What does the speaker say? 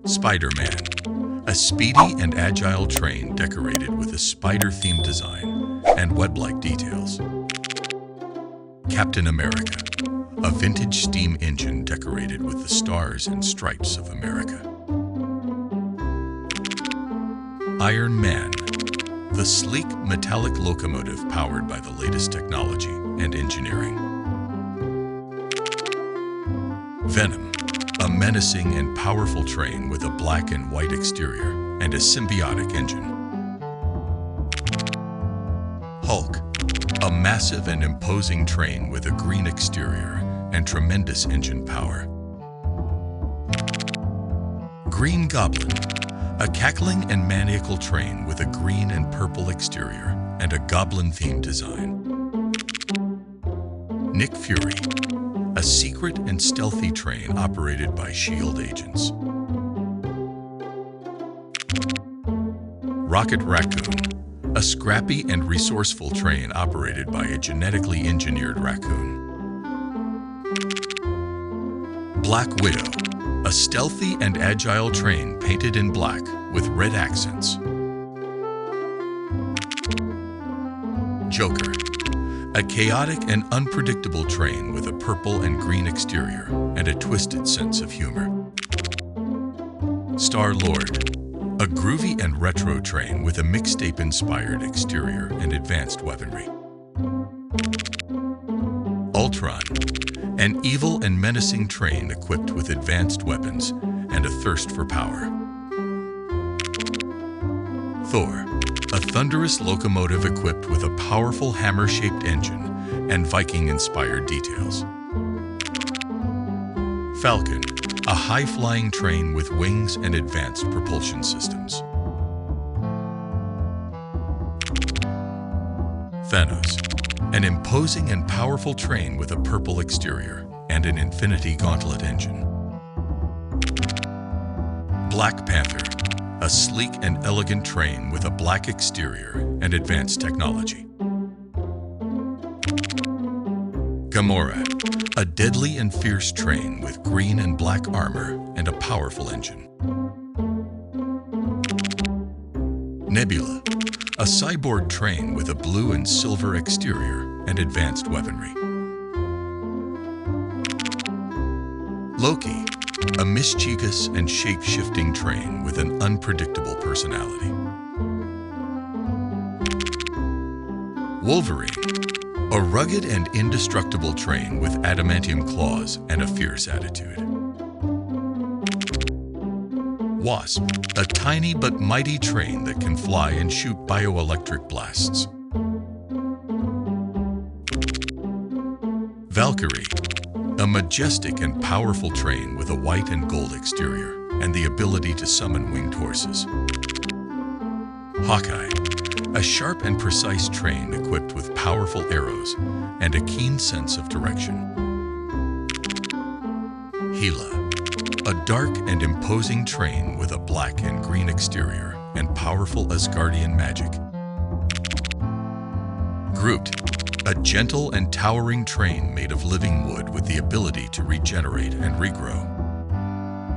Spider-Man, a speedy and agile train decorated with a spider-themed design and web-like details. Captain America, a vintage steam engine decorated with the stars and stripes of America. Iron Man, the sleek metallic locomotive powered by the latest technology and engineering. Venom, a menacing and powerful train with a black and white exterior and a symbiotic engine. Hulk, a massive and imposing train with a green exterior and tremendous engine power. Green Goblin, a cackling and maniacal train with a green and purple exterior and a goblin-themed design. Nick Fury, a secret and stealthy train operated by S.H.I.E.L.D. agents. Rocket Raccoon, a scrappy and resourceful train operated by a genetically engineered raccoon. Black Widow, a stealthy and agile train painted in black with red accents. Joker, a chaotic and unpredictable train with a purple and green exterior and a twisted sense of humor. Star-Lord, a groovy and retro train with a mixtape-inspired exterior and advanced weaponry. Ultron, an evil and menacing train equipped with advanced weapons and a thirst for power. Thor, a thunderous locomotive equipped with a powerful hammer-shaped engine and Viking-inspired details. Falcon, a high-flying train with wings and advanced propulsion systems. Thanos, an imposing and powerful train with a purple exterior and an Infinity Gauntlet engine. Black Panther, a sleek and elegant train with a black exterior and advanced technology. Gamora, a deadly and fierce train with green and black armor and a powerful engine. Nebula, a cyborg train with a blue and silver exterior and advanced weaponry. Loki, a mischievous and shape-shifting train with an unpredictable personality. Wolverine, a rugged and indestructible train with adamantium claws and a fierce attitude. Wasp, a tiny but mighty train that can fly and shoot bioelectric blasts. Valkyrie, a majestic and powerful train with a white and gold exterior and the ability to summon winged horses. Hawkeye, a sharp and precise train equipped with powerful arrows and a keen sense of direction. Hela, a dark and imposing train with a black and green exterior and powerful Asgardian magic. Groot, a gentle and towering train made of living wood with the ability to regenerate and regrow.